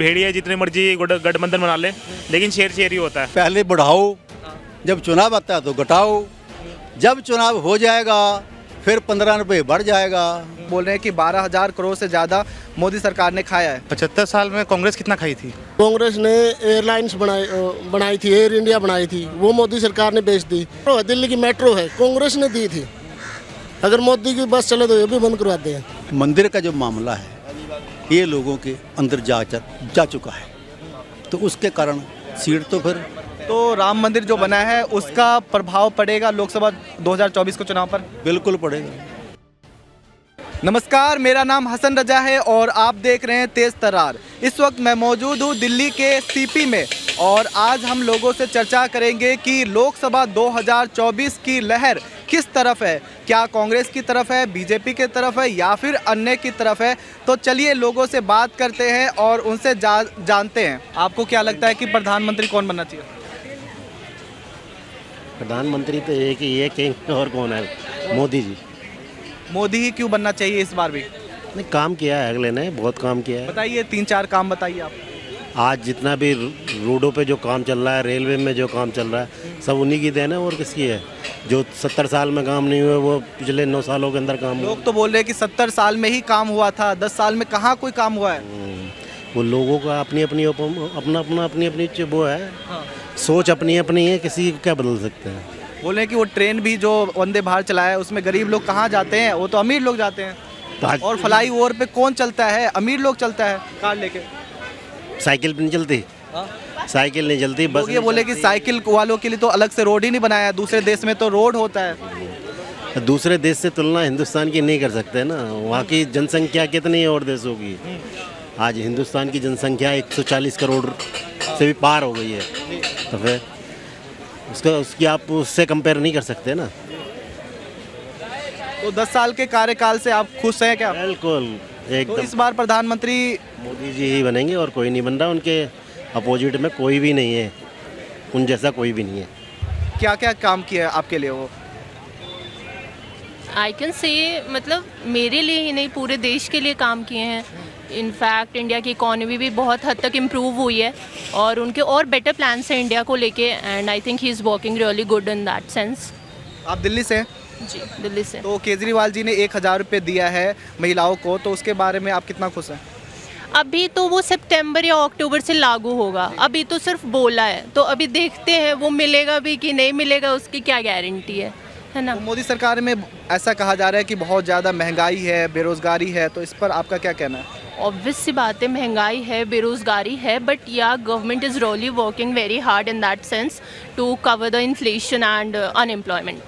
भेड़िए जितने मर्जी गठबंधन बना ले, लेकिन शेर ही होता है। पहले बढ़ाओ, जब चुनाव आता है तो घटाओ, जब चुनाव हो जाएगा फिर 15 रुपये बढ़ जाएगा। बोल रहे हैं कि 12,000 करोड़ से ज़्यादा मोदी सरकार ने खाया है। 75 साल में कांग्रेस कितना खाई थी? कांग्रेस ने एयरलाइंस बनाई थी, एयर इंडिया बनाई थी, वो मोदी सरकार ने बेच दी। दिल्ली की मेट्रो है, कांग्रेस ने दी थी। अगर मोदी की बस चले तो ये भी बंद करवाते हैं। मंदिर का जो मामला है ये लोगों के अंदर जा चुका है, तो उसके कारण सीट तो फिर तो राम मंदिर जो बना है उसका प्रभाव पड़ेगा लोकसभा 2024 के चुनाव पर? बिल्कुल पड़ेगा। नमस्कार, मेरा नाम हसन रजा है और आप देख रहे हैं तेज तर्रार। इस वक्त मैं मौजूद हूँ दिल्ली के सीपी में और आज हम लोगों से चर्चा करेंगे कि लोकसभा 2024 की लहर किस तरफ है। क्या कांग्रेस की तरफ है, बीजेपी की तरफ है या फिर अन्य की तरफ है। तो चलिए लोगों से बात करते हैं और उनसे जानते हैं। आपको क्या लगता है कि प्रधानमंत्री कौन बनना चाहिए? प्रधानमंत्री तो एक ही है, कि और कौन है? मोदी जी। मोदी ही क्यों बनना चाहिए इस बार भी? नहीं, काम किया है अगले ने, बहुत काम किया है। बताइए, 3-4 काम बताइए आप। आज जितना भी रोडों पे जो काम चल रहा है, रेलवे में जो काम चल रहा है, सब उन्हीं की देन है और किसकी है? जो 70 साल में काम नहीं हुआ वो पिछले 9 सालों के अंदर काम हुआ। लोग तो बोल रहे हैं कि 70 साल में ही काम हुआ था, 10 साल में कहाँ कोई काम हुआ है। वो लोगों का अपनी अपनी वो है। हाँ। सोच अपनी अपनी है, किसी को क्या बदल सकते हैं। बोले कि वो ट्रेन भी जो वंदे भारत चलाया है उसमें गरीब लोग कहाँ जाते हैं, वो तो अमीर लोग जाते हैं। और फ्लाई ओवर पे कौन चलता है? अमीर लोग चलता है कार लेके। साइकिल भी नहीं चलती। साइकिल नहीं चलती। बस ये बोले कि साइकिल वालों के लिए तो अलग से रोड ही नहीं बनाया, दूसरे देश में तो रोड होता है। दूसरे देश से तुलना हिंदुस्तान की नहीं कर सकते ना। वहाँ की जनसंख्या कितनी है और देशों की? आज हिंदुस्तान की जनसंख्या 140 करोड़ से भी पार हो गई है, तो फिर उसकी आप उससे कंपेयर नहीं कर सकते ना। तो 10 साल के कार्यकाल से आप खुश हैं क्या? बिल्कुल, एकदम। तो इस बार प्रधानमंत्री मोदी जी ही बनेंगे और कोई नहीं बन रहा। उनके अपोजिट में कोई भी नहीं है, उन जैसा कोई भी नहीं है। क्या क्या काम किया है आपके लिए वो? आई कैन से मतलब मेरे लिए ही नहीं, पूरे देश के लिए काम किए हैं। इनफैक्ट इंडिया की इकॉनमी भी बहुत हद तक इम्प्रूव हुई है और उनके और बेटर प्लान्स हैं इंडिया को लेके, and I think he is working really good in that sense. आप दिल्ली से हैं? जी, दिल्ली से। तो केजरीवाल जी ने 1,000 रुपये दिया है महिलाओं को, तो उसके बारे में आप कितना खुश हैं? अभी तो वो सितंबर या अक्टूबर से लागू होगा, अभी तो सिर्फ बोला है, तो अभी देखते हैं वो मिलेगा भी कि नहीं मिलेगा, उसकी क्या गारंटी है ना। तो मोदी सरकार में ऐसा कहा जा रहा है कि बहुत ज़्यादा महंगाई है, बेरोज़गारी है, तो इस पर आपका क्या कहना है? ऑब्वियस सी बात है, महंगाई है, बेरोज़गारी है, बट या government is really working very hard in that sense to cover the inflation and unemployment.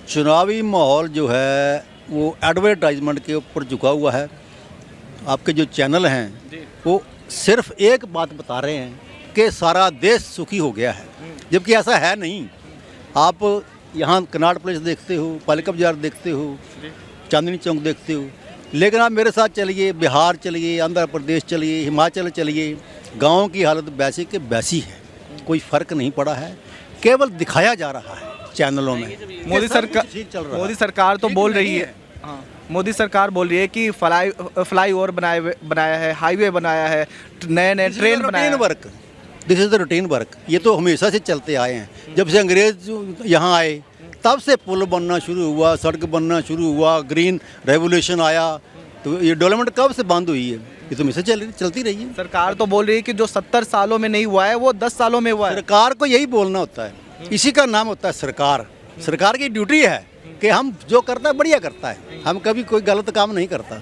चुनावी माहौल जो है वो एडवर्टाइजमेंट के ऊपर झुका हुआ है। आपके जो चैनल हैं वो सिर्फ एक बात बता रहे हैं कि सारा देश सुखी हो गया है, जबकि ऐसा है नहीं। आप यहाँ कनाट प्लेस देखते हो, पालिका बाजार देखते हो, चांदनी चौक देखते हो, लेकिन आप मेरे साथ चलिए, बिहार चलिए, आंध्र प्रदेश चलिए, हिमाचल चलिए, गाँव की हालत वैसी के वैसी है। कोई फ़र्क नहीं पड़ा है, केवल दिखाया जा रहा है चैनलों में। मोदी सरकार तो बोल रही है, मोदी सरकार बोल रही है कि फ्लाई ओवर बनाया है, हाईवे बनाया है, नए ट्रेन बनाया है। This is the routine work. ये तो हमेशा से चलते आए हैं। जब से अंग्रेज यहाँ आए तब से पुल बनना शुरू हुआ, सड़क बनना शुरू हुआ, ग्रीन रेवोल्यूशन आया, तो ये डेवलपमेंट कब से बंद हुई है? ये तो हमेशा चलती रही है। सरकार तो बोल रही है कि जो 70 सालों में नहीं हुआ है वो 10 सालों में हुआ है। सरकार को यही बोलना होता है, इसी का नाम होता है सरकार। सरकार की ड्यूटी है कि हम जो करता है बढ़िया करता है, हम कभी कोई गलत काम नहीं करता।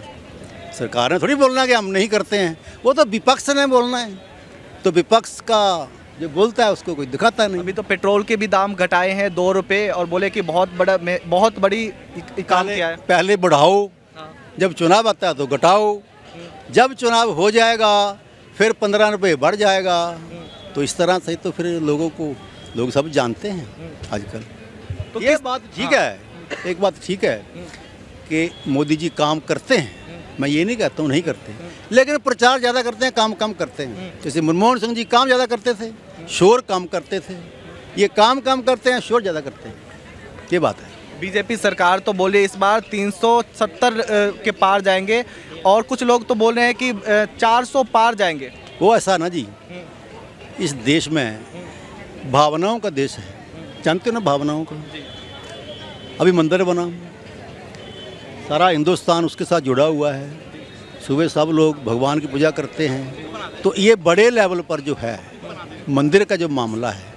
सरकार ने थोड़ी बोलना कि हम नहीं करते हैं, वो तो विपक्ष ने बोलना है। तो विपक्ष का जो बोलता है उसको कोई दिखाता नहीं। अभी तो पेट्रोल के भी दाम घटाए हैं 2 रुपये और बोले कि बहुत बड़ी काम किया है। पहले बढ़ाओ, जब चुनाव आता है तो घटाओ, जब चुनाव हो जाएगा फिर 15 रुपये बढ़ जाएगा। तो इस तरह से तो फिर लोग सब जानते हैं आजकल। तो ये बात ठीक है, एक बात ठीक है कि मोदी जी काम करते हैं, मैं ये नहीं कहता हूँ नहीं करते, लेकिन प्रचार ज़्यादा करते हैं, काम कम करते हैं। जैसे मनमोहन सिंह जी काम ज़्यादा करते थे, शोर कम करते थे। ये काम कम करते हैं, शोर ज़्यादा करते हैं, ये बात है। बीजेपी सरकार तो बोली इस बार 370 के पार जाएंगे। और कुछ लोग तो बोल रहे हैं कि 400 पार जाएंगे। वो ऐसा ना जी, इस देश में भावनाओं का देश है, जानते हो ना भावनाओं का। अभी मंदिर बना, सारा हिंदुस्तान उसके साथ जुड़ा हुआ है, सुबह सब लोग भगवान की पूजा करते हैं। तो ये बड़े लेवल पर जो है मंदिर का जो मामला है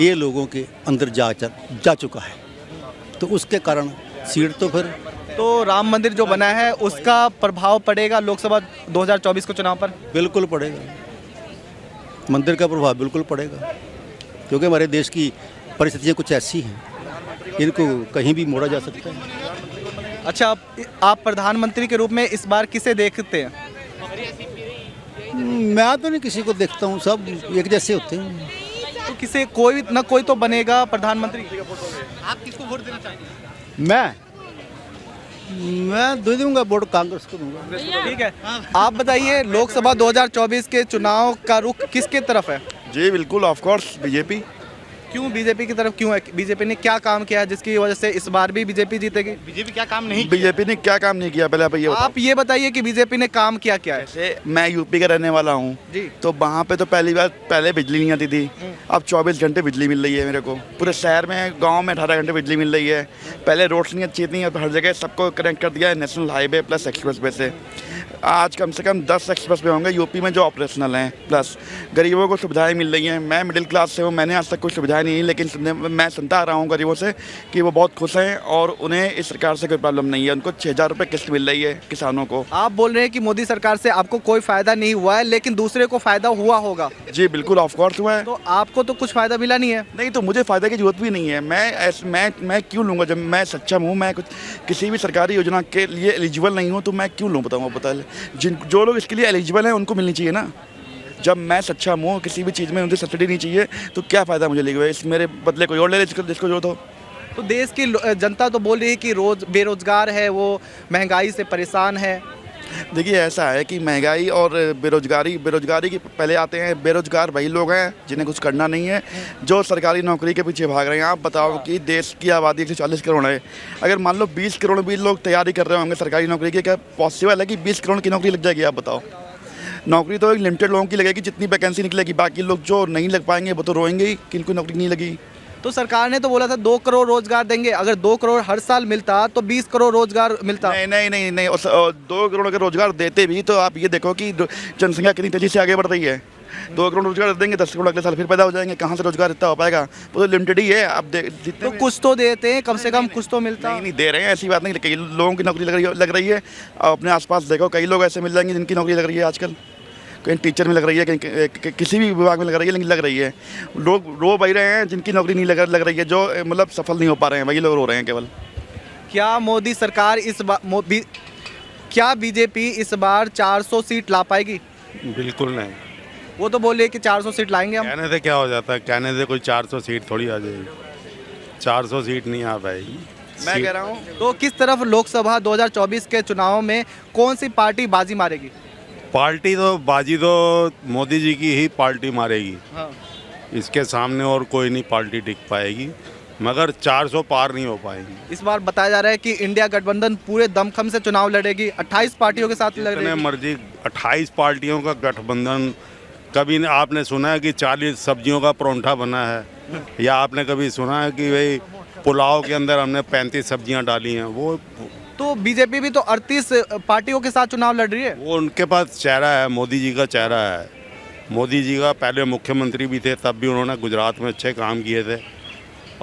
ये लोगों के अंदर जा चुका है, तो उसके कारण सीट तो फिर तो राम मंदिर जो बना है उसका प्रभाव पड़ेगा लोकसभा 2024 के चुनाव पर? बिल्कुल पड़ेगा, मंदिर का प्रभाव बिल्कुल पड़ेगा, क्योंकि हमारे देश की परिस्थितियाँ कुछ ऐसी हैं, इनको कहीं भी मोड़ा जा सकता है। अच्छा, आप प्रधानमंत्री के रूप में इस बार किसे देखते हैं? मैं तो नहीं किसी को देखता हूँ, सब एक जैसे होते हैं। तो किसे कोई ना कोई तो बनेगा प्रधानमंत्री। आप किसको वोट देना चाहते हैं? मैं दे दूंगा वोट, कांग्रेस को दूंगा। ठीक है, आप बताइए लोकसभा 2024 के चुनाव का रुख किसके तरफ है? जी बिल्कुल, ऑफ कोर्स बीजेपी। क्यों बीजेपी की तरफ क्यों है? बीजेपी ने क्या काम किया है जिसकी वजह से इस बार भी बीजेपी जीतेगी? बीजेपी क्या काम नहीं किया पहले आप ये बताइए कि बीजेपी ने काम किया क्या है? जैसे मैं यूपी का रहने वाला हूँ जी। तो वहाँ पे तो पहले बिजली नहीं आती थी, अब 24 घंटे बिजली मिल रही है मेरे को। पूरे शहर में, गांव में 18 घंटे बिजली मिल रही है। पहले रोड्स नहीं अच्छी थी, अब हर जगह सबको कनेक्ट कर दिया है national highway plus express way से। आज कम से कम 10 एक्सप्रेस वे होंगे यूपी में जो ऑपरेशनल हैं, प्लस गरीबों को सुविधाएं मिल रही हैं। मैं मिडिल क्लास से हूँ, मैंने आज तक कोई सुविधाएं नहीं, लेकिन मैं सुनता आ रहा हूँ गरीबों से कि वो बहुत खुश हैं और उन्हें इस सरकार से कोई प्रॉब्लम नहीं है। उनको 6,000 रुपये किस्त मिल रही है किसानों को। आप बोल रहे हैं कि मोदी सरकार से आपको कोई फायदा नहीं हुआ है, लेकिन दूसरे को फायदा हुआ होगा। जी बिल्कुल, ऑफ कोर्स हुआ है। तो आपको तो कुछ फायदा मिला नहीं है? नहीं, तो मुझे फ़ायदा की जरूरत भी नहीं है। मैं क्यों लूँगा? जब मैं सक्षम हूँ, मैं कुछ किसी भी सरकारी योजना के लिए एलिजिबल नहीं हूँ, तो मैं क्यों लूँ? बताऊँ, बता जो लोग इसके लिए एलिजिबल हैं उनको मिलनी चाहिए ना। जब मैं सक्षम हूँ, किसी भी चीज़ में मुझे सब्सिडी नहीं चाहिए, तो क्या फ़ायदा मुझे लेगा? इस मेरे बदले कोई और ले ले जिसको जरूरत हो। तो देश की जनता तो बोल रही है कि बेरोजगार है, वो महंगाई से परेशान है। देखिए, ऐसा है कि महंगाई और बेरोजगारी के पहले आते हैं बेरोजगार वही लोग हैं जिन्हें कुछ करना नहीं है, जो सरकारी नौकरी के पीछे भाग रहे हैं। आप बताओ कि देश की आबादी 140 करोड़ है, अगर मान लो 20 करोड़ भी लोग तैयारी कर रहे होंगे सरकारी नौकरी की, क्या पॉसिबल है कि 20 करोड़ की नौकरी लग जाएगी? आप बताओ। नौकरी तो एक लिमिटेड लोगों की लगेगी, जितनी वैकेंसी निकलेगी। बाकी लोग जो नहीं लग पाएंगे वो तो रोएंगे ही कि इनको नौकरी नहीं लगी। तो सरकार ने तो बोला था 2 करोड़ रोजगार देंगे। अगर 2 करोड़ हर साल मिलता तो 20 करोड़ रोजगार मिलता। नहीं, 2 करोड़ का रोजगार देते भी तो आप ये देखो कि जनसंख्या कितनी तेजी से आगे बढ़ रही है। 2 करोड़ रोजगार देंगे, 10 करोड़ अगले साल फिर पैदा हो जाएंगे। कहाँ से रोजगार इतना हो पाएगा? वो तो लिमिटेड ही है। आप जितने तो कुछ तो देते हैं, कम से कम कुछ तो मिलता। नहीं दे रहे हैं, ऐसी बात नहीं। कई लोगों की नौकरी लग रही है। अपने आसपास देखो, कई लोग ऐसे मिल जाएंगे जिनकी नौकरी लग रही है आजकल। कहीं टीचर में लग रही है, कहीं किसी भी विभाग में लग रही है, लेकिन लग रही है। लोग रो वही रहे हैं जिनकी नौकरी नहीं लग रही है, जो मतलब सफल नहीं हो पा रहे हैं, वही लोग रो रहे हैं केवल। क्या मोदी सरकार क्या बीजेपी इस बार 400 सीट ला पाएगी? बिल्कुल नहीं। वो तो बोले कि 400 सीट लाएंगे हम। कहने से क्या हो जाता है? कहने से कोई 400 सीट थोड़ी आ जाएगी। 400 सीट नहीं आ पाएगी। मैं कह रहा हूँ, तो किस तरफ लोकसभा 2024 के चुनाव में कौन सी पार्टी बाजी मारेगी? बाजी तो मोदी जी की ही पार्टी मारेगी। हाँ। इसके सामने और कोई नहीं पार्टी टिक पाएगी, मगर 400 पार नहीं हो पाएगी। इस बार बताया जा रहा है कि इंडिया गठबंधन पूरे दमखम से चुनाव लड़ेगी, 28 पार्टियों के साथ जितने लड़ेगी। मर्जी 28 पार्टियों का गठबंधन। कभी आपने सुना है कि 40 सब्जियों का परोंठा बना है? या आपने कभी सुना है कि भाई पुलाव के अंदर हमने 35 सब्जियां डाली हैं? वो तो बीजेपी भी तो 38 पार्टियों के साथ चुनाव लड़ रही है। वो उनके पास चेहरा है, मोदी जी का चेहरा है। मोदी जी का पहले मुख्यमंत्री भी थे, तब भी उन्होंने गुजरात में अच्छे काम किए थे।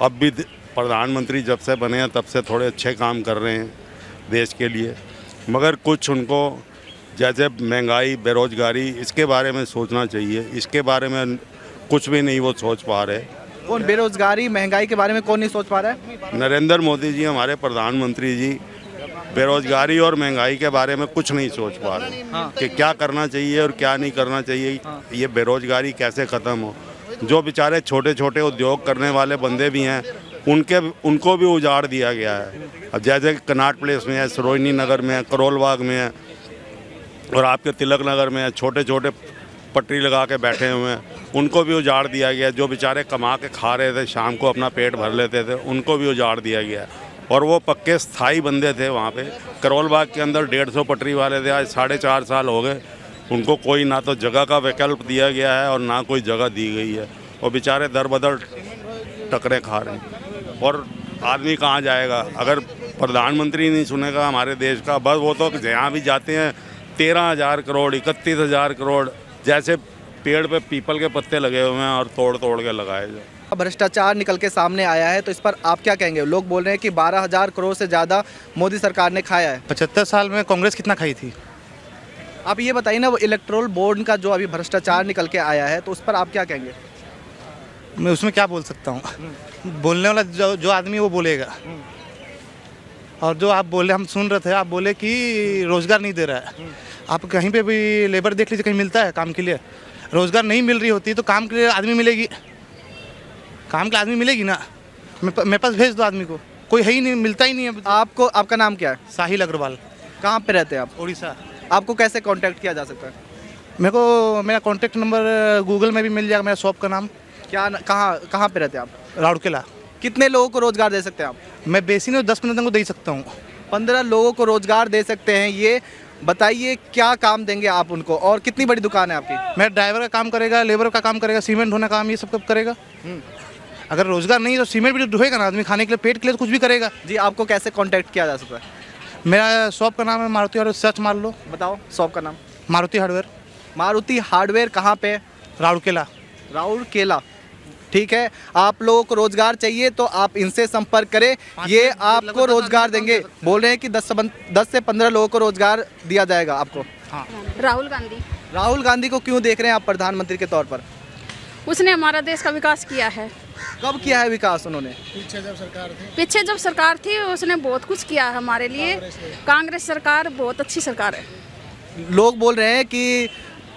अब भी प्रधानमंत्री जब से बने हैं तब से थोड़े अच्छे काम कर रहे हैं देश के लिए, मगर कुछ उनको जैसे महंगाई, बेरोजगारी, इसके बारे में सोचना चाहिए। इसके बारे में कुछ भी नहीं वो सोच पा रहे। कौन बेरोजगारी, महंगाई के बारे में कौन नहीं सोच पा रहा है? नरेंद्र मोदी जी, हमारे प्रधानमंत्री जी, बेरोजगारी और महंगाई के बारे में कुछ नहीं सोच पा रहे। हाँ। कि क्या करना चाहिए और क्या नहीं करना चाहिए। हाँ। ये बेरोजगारी कैसे ख़त्म हो। जो बेचारे छोटे छोटे उद्योग करने वाले बंदे भी हैं, उनको भी उजाड़ दिया गया है। अब जैसे कनाट प्लेस में है, सरोजनी नगर में है, करोल बाग में है, और आपके तिलक नगर में है, छोटे छोटे पटरी लगा के बैठे हुए हैं, उनको भी उजाड़ दिया गया। जो बेचारे कमा के खा रहे थे, शाम को अपना पेट भर लेते थे, उनको भी उजाड़ दिया गया। और वो पक्के स्थायी बंदे थे वहाँ पे। करोल बाग के अंदर 150 पटरी वाले थे, आज 4.5 साल हो गए। उनको कोई ना तो जगह का विकल्प दिया गया है और ना कोई जगह दी गई है, और बेचारे दर बदर टकरे खा रहे हैं। और आदमी कहाँ जाएगा अगर प्रधानमंत्री नहीं सुनेगा हमारे देश का? बस वो तो जहाँ भी जाते हैं 13,000 करोड़ 31,000 करोड़ जैसे पेड़ पे पीपल के पत्ते लगे हुए हैं और तोड़ तोड़ के लगाए जाए। भ्रष्टाचार निकल के सामने आया है, तो इस पर आप क्या कहेंगे? लोग बोल रहे हैं कि 12,000 करोड़ से ज़्यादा मोदी सरकार ने खाया है। 75 साल में कांग्रेस कितना खाई थी? आप ये बताइए ना, वो इलेक्टोरल बोर्ड का जो अभी भ्रष्टाचार निकल के आया है, तो उस पर आप क्या कहेंगे? मैं उसमें क्या बोल सकता हूँ? बोलने वाला जो आदमी वो बोलेगा। और जो आप बोले, हम सुन रहे थे, आप बोले कि रोज़गार नहीं दे रहा है। आप कहीं पे भी लेबर देख लीजिए, कहीं मिलता है काम के लिए? रोज़गार नहीं मिल रही होती तो काम के लिए आदमी मिलेगी, काम के आदमी मिलेगी ना। मेरे पास भेज दो आदमी को, कोई है ही नहीं, मिलता ही नहीं है। आपको, आपका नाम क्या है? साहिल अग्रवाल। कहाँ पे रहते हैं आप? उड़ीसा। आपको कैसे कांटेक्ट किया जा सकता है? मेरे को मेरा कॉन्टेक्ट नंबर गूगल में भी मिल जाएगा। मेरा शॉप का नाम क्या, कहाँ पे रहते हैं आप? राउरकेला। कितने लोगों को रोजगार दे सकते हैं आप? मैं बेसी नहीं 10-15 दिन को दे सकता हूँ। 15 लोगों को रोजगार दे सकते हैं। ये बताइए क्या काम देंगे आप उनको, और कितनी बड़ी दुकान है आपकी? मेरा ड्राइवर का काम करेगा, लेबर का काम करेगा, सीमेंट ढोने का काम, ये सब कब करेगा? अगर रोजगार नहीं तो सीमेंट भी ढोएगा ना आदमी, खाने के लिए, पेट के लिए तो कुछ भी करेगा। जी, आपको कैसे कांटेक्ट किया जा सकता है? मेरा शॉप का नाम है मारुति हार्डवेयर, सर्च मार लो। बताओ शॉप का नाम। मारुति हार्डवेयर। मारुति हार्डवेयर कहाँ पे? राउरकेला। राउरकेला, ठीक है। आप लोगों को रोजगार चाहिए तो आप इनसे संपर्क करें, ये आपको रोजगार देंगे। बोल रहे हैं कि 10 से 15 लोगों को रोजगार दिया जाएगा आपको। हाँ। राहुल गांधी। राहुल गांधी को क्यों देख रहे हैं आप प्रधानमंत्री के तौर पर? उसने हमारा देश का विकास किया है। कब किया है विकास उन्होंने? पीछे जब सरकार थी उसने बहुत कुछ किया है हमारे लिए। कांग्रेस सरकार बहुत अच्छी सरकार है। लोग बोल रहे हैं कि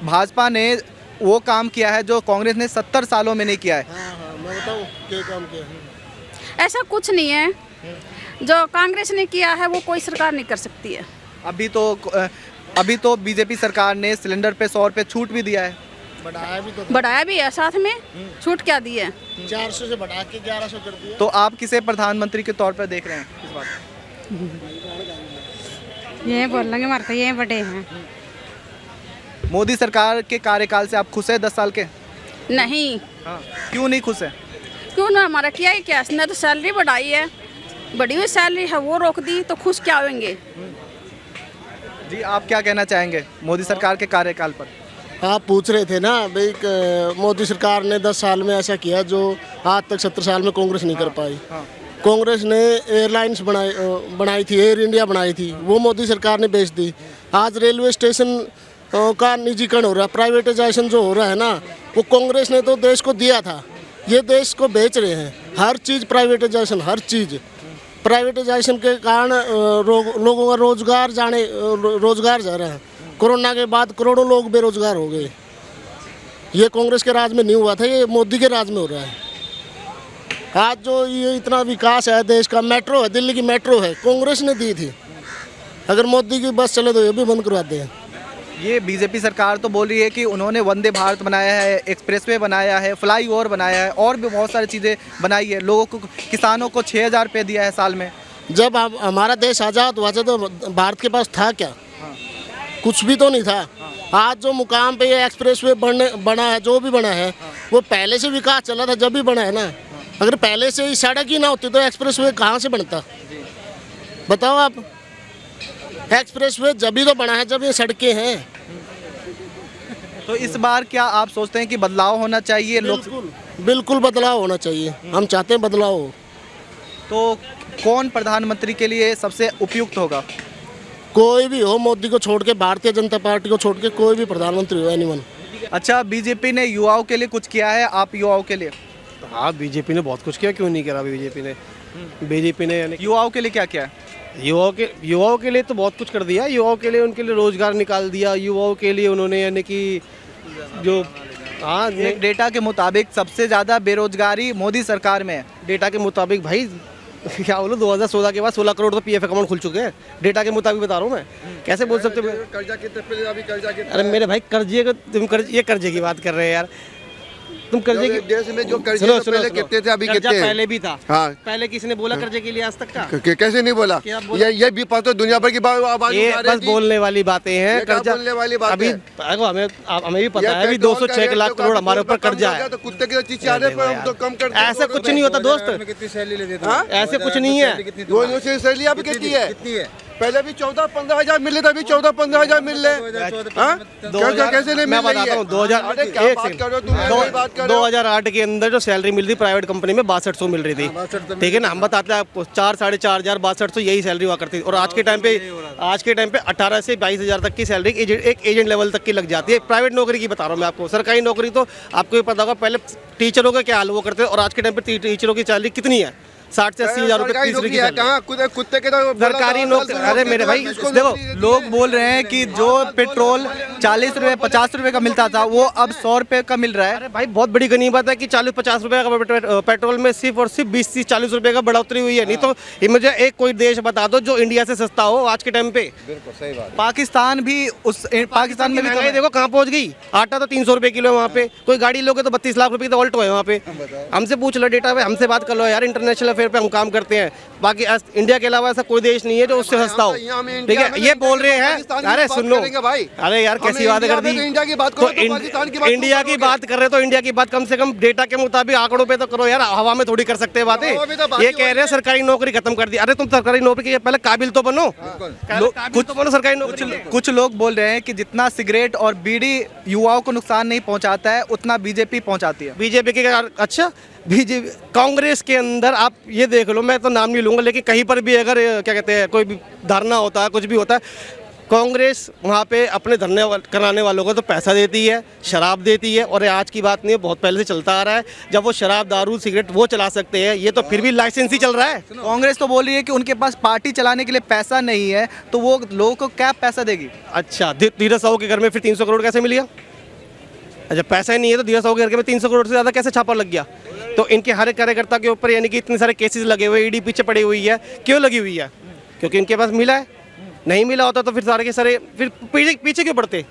भाजपा ने वो काम किया है जो कांग्रेस ने 70 सालों में नहीं किया है। मैं बताऊँ क्या काम किया है? ऐसा कुछ नहीं है, जो कांग्रेस ने किया है वो कोई सरकार नहीं कर सकती है। अभी तो बीजेपी सरकार ने सिलेंडर पे 100 रुपये छूट भी दिया है। बढ़ाया भी है, साथ में छूट क्या दी है? 400 से बढ़ा के 1100 कर दिया। तो आप किसे प्रधानमंत्री के तौर पर देख रहे हैं इस बात? ये बोल लेंगे हमारे तो ये बड़े हैं। मोदी सरकार के कार्यकाल से आप खुश हैं 10 साल के? नहीं। हाँ, क्यों नहीं खुश है? क्यों ना, हमारा किया ही क्या? इसने तो सैलरी बढ़ाई है, बढ़ी हुई सैलरी है वो रोक दी, तो खुश क्या होंगे? जी, आप क्या कहना चाहेंगे मोदी सरकार के कार्यकाल पर? आप पूछ रहे थे ना भाई, मोदी सरकार ने 10 साल में ऐसा किया जो आज तक 70 साल में कांग्रेस नहीं कर पाई। कांग्रेस ने एयरलाइंस बनाई थी, एयर इंडिया बनाई थी, वो मोदी सरकार ने बेच दी। आज रेलवे स्टेशन का निजीकरण हो रहा है, प्राइवेटाइजेशन जो हो रहा है ना, वो कांग्रेस ने तो देश को दिया था, ये देश को बेच रहे हैं। हर चीज़ प्राइवेटाइजेशन, हर चीज़ प्राइवेटाइजेशन के कारण लोगों का रोजगार जा रहा है। कोरोना के बाद करोड़ों लोग बेरोजगार हो गए। ये कांग्रेस के राज में नहीं हुआ था, ये मोदी के राज में हो रहा है। आज जो ये इतना विकास है देश का, मेट्रो है, दिल्ली की मेट्रो है, कांग्रेस ने दी थी। अगर मोदी की बस चले तो ये भी बंद करवाते हैं। ये बीजेपी सरकार तो बोल रही है कि उन्होंने वंदे भारत बनाया है, एक्सप्रेसवे बनाया है, फ्लाई ओवर बनाया है, और भी बहुत सारी चीज़ें बनाई है। लोगों को, किसानों को 6,000 रुपये दिया है साल में। जब हमारा देश आज़ाद हुआ था तो भारत के पास था क्या? कुछ भी तो नहीं था। आज जो मुकाम पे ये एक्सप्रेसवे बना है, जो भी बना है, वो पहले से विकास चला था जब भी बना है ना। अगर पहले से ही सड़क ही ना होती तो एक्सप्रेसवे कहाँ से बनता? बताओ आप। एक्सप्रेसवे जब भी तो बना है जब ये सड़कें हैं। तो इस बार क्या आप सोचते हैं कि बदलाव होना चाहिए? बिल्कुल बदलाव होना चाहिए, हम चाहते हैं बदलाव हो। तो कौन प्रधानमंत्री के लिए सबसे उपयुक्त होगा? कोई भी हो, मोदी को छोड़ के, भारतीय जनता पार्टी को छोड़ के कोई भी प्रधानमंत्री हो, एनीवन। अच्छा, बीजेपी ने युवाओं के लिए कुछ किया है? आप युवाओं के लिए? हाँ, बीजेपी ने बहुत कुछ किया, क्यों नहीं करा बीजेपी ने यानी युवाओं के लिए क्या किया है? युवाओं के लिए तो बहुत कुछ कर दिया। युवाओं के लिए, उनके लिए रोजगार निकाल दिया। युवाओं के लिए उन्होंने यानी कि जो एक डेटा के मुताबिक सबसे ज़्यादा बेरोजगारी मोदी सरकार में है। डेटा के मुताबिक भाई क्या बोलो, 2016 के बाद 16 करोड़ तो पीएफ अकाउंट खुल चुके हैं। डेटा के मुताबिक बता रहा हूँ मैं, कैसे बोल सकते हो? कर्जा कितने? अरे मेरे भाई, कर्जे की बात कर रहे हैं यार। तुम कर्जे देश में जो कर्जे सुनो, तो पहले सुनो। कितने थे, अभी कर्जा कितने हैं? पहले भी था। हाँ। पहले किसने बोला कर्जे के लिए आज तक का? कैसे नहीं बोला? क्या बोला? ये भी तो दुनिया भर की आवाज ये उठा रही बस थी। बोलने वाली बातें हैं। ये क्या कर्जा बोलने वाली बात अभी है? देखो, हमें भी पता है अभी पेट्रोल का 206 रेट लाख तो करोड़ हमारे ऊपर कम कर्जा हो गया, है। तो कुत्ते की चीज चाह रहे हैं, तो कम कर ऐसा कुछ नहीं होता दोस्त, कितनी सैलरी लेते ऐसे कुछ नहीं है। सैलरी अभी कितनी है? पहले भी 14-15 हजार मिल रहे थे, अभी 14-15 हजार मिल रहे। कैसे नहीं मैं मिल रही बताता है? हूँ 2000 अरे क्या बात कर रहे हो तुम? ऐसी बात कर रहे हो? 2008 के अंदर जो सैलरी मिल रही प्राइवेट कंपनी में 6200 मिल रही थी, ठीक है ना। हम बताते हैं आपको 4-4.5 हजार 6200 यही सैलरी हुआ करती थी। और आज के टाइम पे 18 से 22 हजार तक की सैलरी एक एजेंट लेवल तक की लग जाती है। प्राइवेट नौकरी की बता रहा हूँ मैं आपको। सरकारी नौकरी तो आपको भी पता होगा, पहले टीचरों का क्या हाल वो करते हैं, और आज के टाइम पे टीचरों की सैलरी कितनी है? 60 से 80 हजार रुपए तीसरी की कुत्ते के सरकारी नौकरी। अरे मेरे भाई देखो, लोग बोल रहे हैं कि जो पेट्रोल 40 रुपए 50 रुपए का मिलता था वो अब 100 रुपए का मिल रहा है। अरे भाई बहुत बड़ी गनीमत है कि 40-50 रुपए का पेट्रोल में सिर्फ और सिर्फ 20-40 रुपए का बढ़ोतरी हुई है। नहीं तो ये मुझे एक कोई देश बता दो जो इंडिया से सस्ता हो आज के टाइम पे। बिल्कुल सही बात। पाकिस्तान में भी महंगाई देखो कहाँ पहुंच गई। आटा तो 300 रुपए किलो है वहाँ पे, कोई गाड़ी लोगे तो 32 लाख रुपए की तो ऑल्टो है वहाँ पे। हमसे पूछ लो डेटा पे, हमसे बात कर लो यार। इंटरनेशनल अफेयर पे हम काम करते हैं। बाकी इंडिया के अलावा ऐसा कोई देश नहीं है जो उससे सस्ता हो, ठीक है। ये बोल रहे हैं, अरे सुन लो, अरे यार कैसी बात कर दी। इंडिया की बात तो करो, पाकिस्तान की बात इंडिया की बात कर रहे हो तो इंडिया की बात कम से कम डेटा के मुताबिक आंकड़ों पे तो करो यार। हवा में थोड़ी कर सकते हैं बातें। ये कह रहे हैं सरकारी नौकरी खत्म कर दी। अरे तुम सरकारी नौकरी के पहले काबिल तो बनो, कुछ तो बनो सरकारी नौकरी। कुछ लोग बोल रहे हैं कि जितना सिगरेट और बीड़ी युवाओं को नुकसान नहीं पहुंचाता है उतना बीजेपी पहुंचाती है। बीजेपी के अच्छा, बीजेपी कांग्रेस के अंदर आप ये देख लो, मैं तो नाम नहीं लूंगा, लेकिन कहीं पर भी अगर क्या कहते हैं कोई भी धरना होता है, कुछ भी होता है, कांग्रेस वहाँ पे अपने धरने कराने वालों को तो पैसा देती है, शराब देती है। और आज की बात नहीं है, बहुत पहले से चलता आ रहा है। जब वो शराब दारू सिगरेट वो चला सकते हैं, ये तो फिर भी लाइसेंस ही चल रहा है। कांग्रेस तो बोल रही है कि उनके पास पार्टी चलाने के लिए पैसा नहीं है, तो वो लोगों को क्या पैसा देगी? अच्छा, धीरज साहू के घर में फिर 300 करोड़ कैसे मिल गया? अच्छा, पैसा ही नहीं है तो धीरज साहू के घर में 300 करोड़ से ज़्यादा कैसे छापा लग गया? तो इनके हर एक कार्यकर्ता के ऊपर यानी कि इतने सारे केसेस लगे हुए, ईडी पीछे पड़ी हुई है। क्यों लगी हुई है? क्योंकि इनके पास मिला है। नहीं मिला होता तो फिर सारे के सारे फिर पीछे क्यों पड़ते?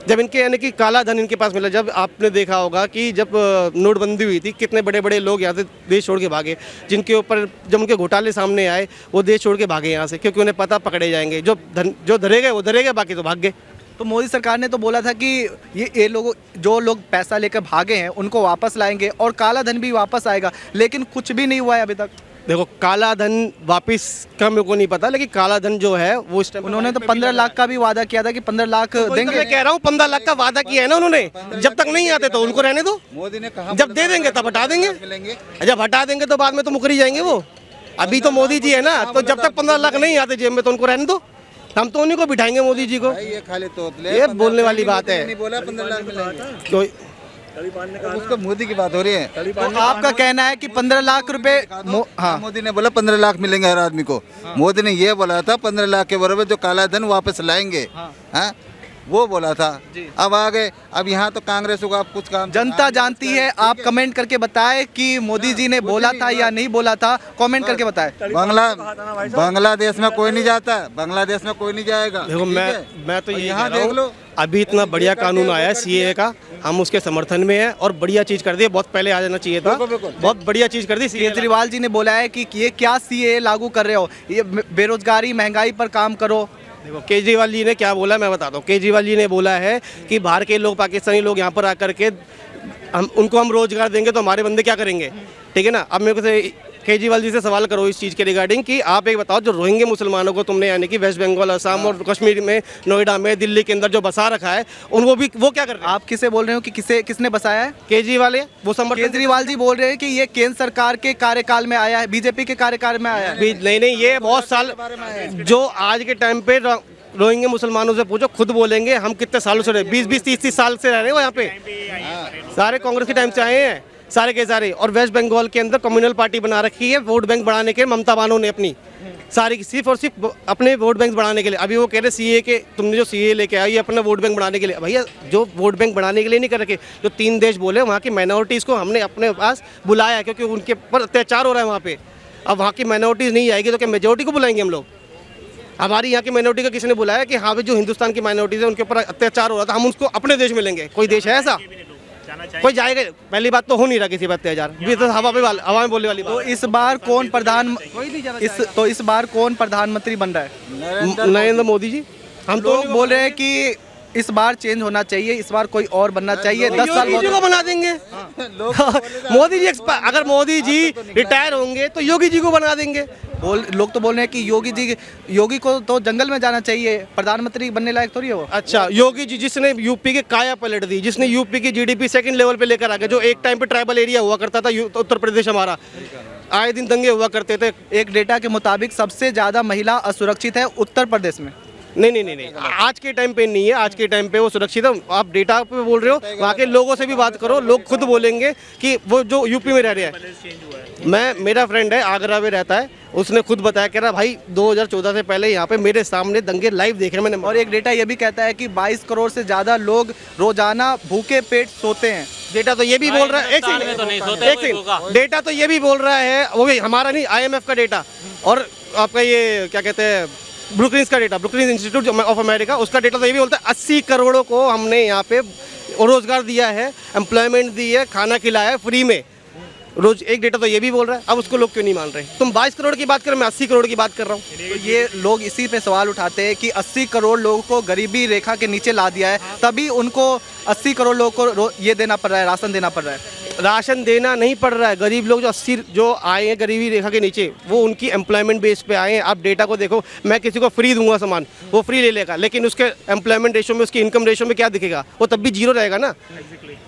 जब इनके यानी कि काला धन इनके पास मिला। जब आपने देखा होगा कि जब नोटबंदी हुई थी, कितने बड़े बड़े लोग यहाँ से देश छोड़ के भागे, जिनके ऊपर जब उनके घोटाले सामने आए वो देश छोड़ के भागे यहाँ से, क्योंकि उन्हें पता पकड़े जाएंगे। जो धरे गए वो धरे गए, बाकी तो भाग गए। तो मोदी सरकार ने तो बोला था कि ये लोग जो लोग पैसा लेकर भागे हैं उनको वापस लाएंगे और काला धन भी वापस आएगा, लेकिन कुछ भी नहीं हुआ है अभी तक। देखो, काला धन वापस का मेरे को नहीं पता, लेकिन काला धन जो है वो इस टाइम उन्होंने तो 15 लाख का भी वादा किया था कि 15 लाख देंगे। मैं कह रहा हूँ 15 लाख का वादा किया है ना उन्होंने। जब तक नहीं आते तो उनको रहने दो, मोदी ने कहा जब दे देंगे तब हटा देंगे। जब हटा देंगे तो बाद में तो मुकरी जाएंगे वो। अभी तो मोदी जी है ना, तो जब तक 15 लाख नहीं आते जेब में तो उनको रहने दो। हम तो उन्हीं को बिठाएंगे मोदी जी को। ये खाली तोतले, ये बोलने वाली बात है। नहीं बोला 15 लाख मिलेंगे, कोई उसको मोदी की बात हो रही है। तो आपका कहना है कि 15 लाख रुपए हाँ, मोदी ने बोला 15 लाख मिलेंगे हर आदमी को। मोदी ने ये बोला था 15 लाख के बराबर जो काला धन वापस लाएंगे, हाँ वो बोला था। अब आ गए, अब यहाँ तो कांग्रेस को आप कुछ काम जनता जानती है। आप कमेंट करके बताएं कि मोदी जी ने बोला था या नहीं बोला था, कमेंट करके बताएं। बांग्लादेश में कोई नहीं जाता, बांग्लादेश में कोई नहीं जाएगा। देखो, मैं तो ये यहाँ देख लो, अभी इतना बढ़िया कानून आया है सीएए का, हम उसके समर्थन में हैं और बढ़िया चीज़ कर दी है। बहुत पहले आ जाना चाहिए था, बहुत बढ़िया चीज़ कर दी। केजरीवाल जी ने बोला है कि ये क्या सीएए लागू कर रहे हो, ये बेरोजगारी महंगाई पर काम करो। देखो, केजरीवाल जी ने क्या बोला मैं बताता हूँ। केजरीवाल जी ने बोला है कि बाहर के लोग, पाकिस्तानी लोग यहाँ पर आकर के उनको हम रोजगार देंगे तो हमारे बंदे क्या करेंगे, ठीक है ना। अब मेरे को केजरीवाल जी से सवाल करो इस चीज़ के रिगार्डिंग कि आप एक बताओ, जो रोहिंग्या मुसलमानों को तुमने यानी कि वेस्ट बंगाल, असम और कश्मीर में, नोएडा में, दिल्ली के अंदर जो बसा रखा है, वो क्या कर रहे हैं? आप किसे बोल रहे हो कि किसने बसाया है? केजरीवाल है वो समर्थन। केजरीवाल जी बोल रहे हैं कि ये केंद्र सरकार के कार्यकाल में आया है, बीजेपी के कार्यकाल में आया है। नहीं, ये बहुत साल, जो आज के टाइम पे रोहिंग्या मुसलमानों से पूछो, खुद बोलेंगे हम कितने सालों से रहे, 20-20, 30-30 साल से रह रहे हो यहाँ पे। सारे कांग्रेस के टाइम से आए हैं सारे के सारे। और वेस्ट बंगाल के अंदर कम्युनल पार्टी बना रखी है वोट बैंक बढ़ाने के, ममता बानो ने अपनी सारी सिर्फ और सिर्फ अपने वोट बैंक बढ़ाने के लिए। अभी वो कह रहे सीए के, तुमने जो सीए लेके आया ये अपना वोट बैंक बढ़ाने के लिए। भैया, जो वोट बैंक बढ़ाने के लिए नहीं कर रखे, जो 3 देश बोले वहाँ की माइनॉरिटीज़ को हमने अपने पास बुलाया क्योंकि उनके ऊपर अत्याचार हो रहा है वहाँ पे। अब वहाँ की माइनॉरिटीज़ नहीं आएगी तो क्या मेजोरिटी को बुलाएंगे हम लोग? हमारी यहाँ की माइनॉरिटी का किसी ने बुलाया कि हाँ भाई जो हिंदुस्तान की माइनॉरिटीज़ है उनके ऊपर अत्याचार हो रहा था, हम उसको अपने देश में लेंगे? कोई देश है ऐसा? कोई जाएगा? पहली बात तो हो नहीं रहा किसी बात तैयार, ये तो हवा में बोलने वाली तो बात। इस बार कौन इस बार कौन प्रधानमंत्री बन रहा है? नरेंद्र मोदी जी। हम तो लोग बोल रहे हैं कि इस बार चेंज होना चाहिए, इस बार कोई और बनना चाहिए। 10 साल योगी जी को बना देंगे। मोदी जी अगर मोदी जी रिटायर होंगे तो योगी जी को बना देंगे। लोग तो बोल रहे हैं कि योगी को तो जंगल में जाना चाहिए, प्रधानमंत्री बनने लायक थोड़ी है वो। अच्छा, योगी जी जिसने यूपी के काया पलट दी, जिसने यूपी की जीडीपी सेकंड लेवल पे लेकर आ गया, जो एक टाइम पे ट्राइबल एरिया हुआ करता था उत्तर प्रदेश हमारा, आए दिन दंगे हुआ करते थे। एक डेटा के मुताबिक सबसे ज्यादा महिला असुरक्षित है उत्तर प्रदेश में। नहीं, आज के टाइम पे नहीं है, आज के टाइम पे वो सुरक्षित है। आप डेटा पे बोल रहे हो, वहाँ के लोगों से भी बात करो, लोग खुद बोलेंगे कि वो जो यूपी में रह रहे हैं। मेरा फ्रेंड है, आगरा में रहता है, उसने खुद बताया, कह रहा भाई 2014 से पहले यहाँ पे मेरे सामने दंगे लाइव देखे मैंने। और एक डेटा ये भी कहता है कि 22 करोड़ से ज्यादा लोग रोजाना भूखे पेट सोते हैं। डेटा तो ये भी बोल रहा है, एक सेकंड, डेटा तो ये भी बोल रहा है, वो भी हमारा नहीं, IMF का डेटा, और आपका ये क्या कहते हैं, ब्रुकलिन का data, Brooklyn institute of America, उसका डेटा तो ये भी बोलता है 80 करोड़ों को हमने यहाँ पे रोजगार दिया है, एम्प्लॉयमेंट दी है, खाना खिलाया है फ्री में रोज। एक डेटा तो ये भी बोल रहा है। अब उसको लोग क्यों नहीं मान रहे? तुम 22 करोड़ की बात कर, मैं 80 करोड़ की बात कर रहा हूँ। तो ये लोग इसी पे सवाल उठाते हैं कि 80 करोड़ लोगों को गरीबी रेखा के नीचे ला दिया है, तभी उनको 80 करोड़ लोगों को ये देना पड़ रहा है, राशन देना पड़ रहा है। राशन देना नहीं पड़ रहा है। गरीब लोग जो आए हैं गरीबी रेखा के नीचे, वो उनकी एम्प्लॉयमेंट बेस पे आए हैं। आप डेटा को देखो, मैं किसी को फ्री दूंगा सामान, वो फ्री ले लेगा, लेकिन उसके एम्प्लॉयमेंट रेशो में, उसकी इनकम रेशो में क्या दिखेगा? वो तब भी जीरो रहेगा ना,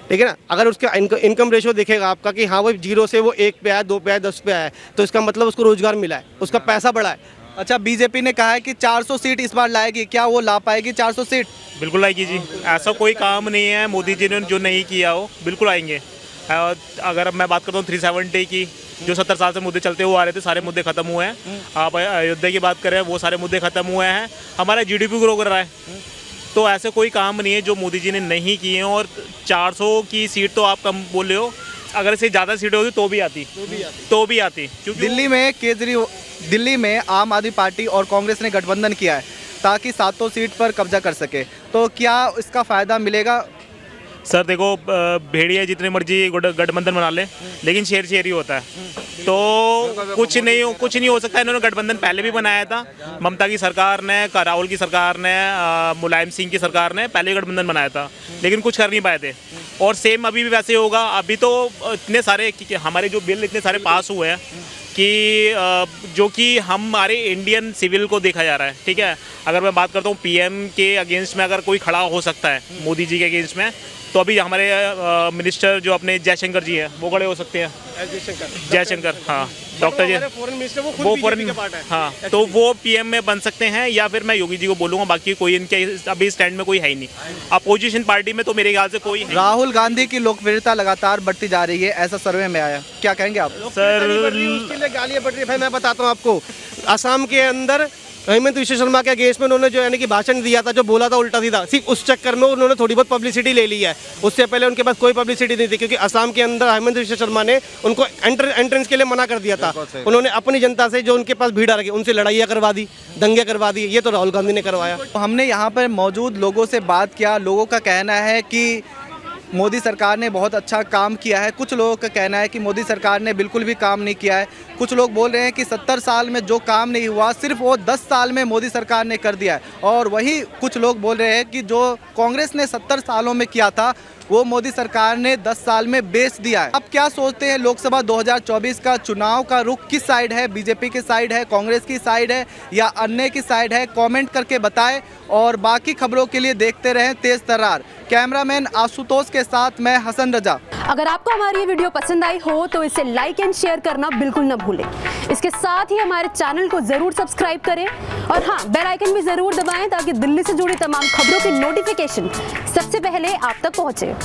ठीक है ना। अगर उसका इनकम रेशो दिखेगा आपका कि हाँ वो जीरो से वो 1 पे आया, 2 पे आया, 10 पे आया, तो इसका मतलब उसको रोजगार मिला है, उसका पैसा बढ़ा है। अच्छा, बीजेपी ने कहा है कि 400 सीट इस बार लाएगी, क्या वो ला पाएगी 400 सीट? बिल्कुल आएगी जी, ऐसा कोई काम नहीं है मोदी जी ने जो नहीं किया हो, बिल्कुल आएंगे। और अगर मैं बात करता हूँ 370 की, जो 70 साल से मुद्दे चलते हुए आ रहे थे, सारे मुद्दे खत्म हुए हैं। आप अयोध्या की बात करें, वो सारे मुद्दे खत्म हुए हैं। हमारा GDP ग्रो कर रहा है, तो ऐसे कोई काम नहीं है जो मोदी जी ने नहीं किए हैं। और 400 की सीट तो आप कम बोल रहे हो, अगर इससे ज़्यादा सीटें होती तो भी आती क्योंकि दिल्ली में आम आदमी पार्टी और कांग्रेस ने गठबंधन किया है ताकि 700 सीट पर कब्जा कर सके, तो क्या इसका फ़ायदा मिलेगा? सर देखो, भेड़िया जितने मर्जी गठबंधन बना ले, लेकिन शेर ही होता है, तो कुछ नहीं हो सकता। इन्होंने गठबंधन पहले भी बनाया था, ममता की सरकार ने, राहुल की सरकार ने, मुलायम सिंह की सरकार ने पहले गठबंधन बनाया था, लेकिन कुछ कर नहीं पाए थे। और सेम अभी भी वैसे होगा। अभी तो इतने सारे हमारे जो बिल इतने सारे पास हुए हैं कि जो कि हमारे इंडियन सिविल को देखा जा रहा है, ठीक है। अगर मैं बात करता हूँ PM के अगेंस्ट में अगर कोई खड़ा हो सकता है मोदी जी के अगेंस्ट में, तो अभी हमारे मिनिस्टर जो अपने जयशंकर जी हैं वो खड़े हो सकते हैं। जयशंकर, हाँ, डॉक्टर जी, वो फॉरेन, हाँ, तो वो PM में बन सकते हैं, या फिर मैं योगी जी को बोलूँगा। बाकी कोई इनके अभी स्टैंड में कोई है ही नहीं। अपोजिशन पार्टी में तो मेरे ख्याल से कोई है। राहुल गांधी की लोकप्रियता लगातार बढ़ती जा रही है, ऐसा सर्वे में आया, क्या कहेंगे आप? सर उसके लिए गालियाँ बढ़ रही है भाई, मैं बताता हूँ आपको। असम के अंदर हेमंत विश्व शर्मा के अगेंस्ट में उन्होंने जो यानी कि भाषण दिया था, जो बोला था उल्टा सीधा, सिर्फ उस चक्कर में उन्होंने थोड़ी बहुत पब्लिसिटी ले ली है। उससे पहले उनके पास कोई पब्लिसिटी नहीं थी, क्योंकि असम के अंदर हेमंत विश्व शर्मा ने उनको एंट्रेंस के लिए मना कर दिया था। उन्होंने अपनी जनता से जो उनके पास भीड़ आ रही, उनसे लड़ाइयाँ करवा दी, दंगे करवा दिए। ये तो राहुल गांधी ने करवाया। तो हमने यहाँ पर मौजूद लोगों से बात किया, लोगों का कहना है कि मोदी सरकार ने बहुत अच्छा काम किया है। कुछ लोगों का कहना है कि मोदी सरकार ने बिल्कुल भी काम नहीं किया है। कुछ लोग बोल रहे हैं कि 70 साल में जो काम नहीं हुआ, सिर्फ वो 10 साल में मोदी सरकार ने कर दिया है। और वही कुछ लोग बोल रहे हैं कि जो कांग्रेस ने 70 सालों में किया था, वो मोदी सरकार ने 10 साल में बेच दिया है। अब क्या सोचते हैं, लोकसभा 2024 का चुनाव का रुख किस साइड है? बीजेपी की साइड है, कांग्रेस की साइड है, या अन्य की साइड है? कमेंट करके बताएं। और बाकी खबरों के लिए देखते रहें तेज तर्रार। कैमरामैन आशुतोष के साथ मैं हसन रजा। अगर आपको हमारी ये वीडियो पसंद आई हो तो इसे लाइक एंड शेयर करना बिल्कुल न भूलें। इसके साथ ही हमारे चैनल को जरूर सब्सक्राइब करें, और हाँ, बेल आइकन भी जरूर दबाएं ताकि दिल्ली से जुड़ी तमाम खबरों की नोटिफिकेशन सबसे पहले आप तक पहुंचे।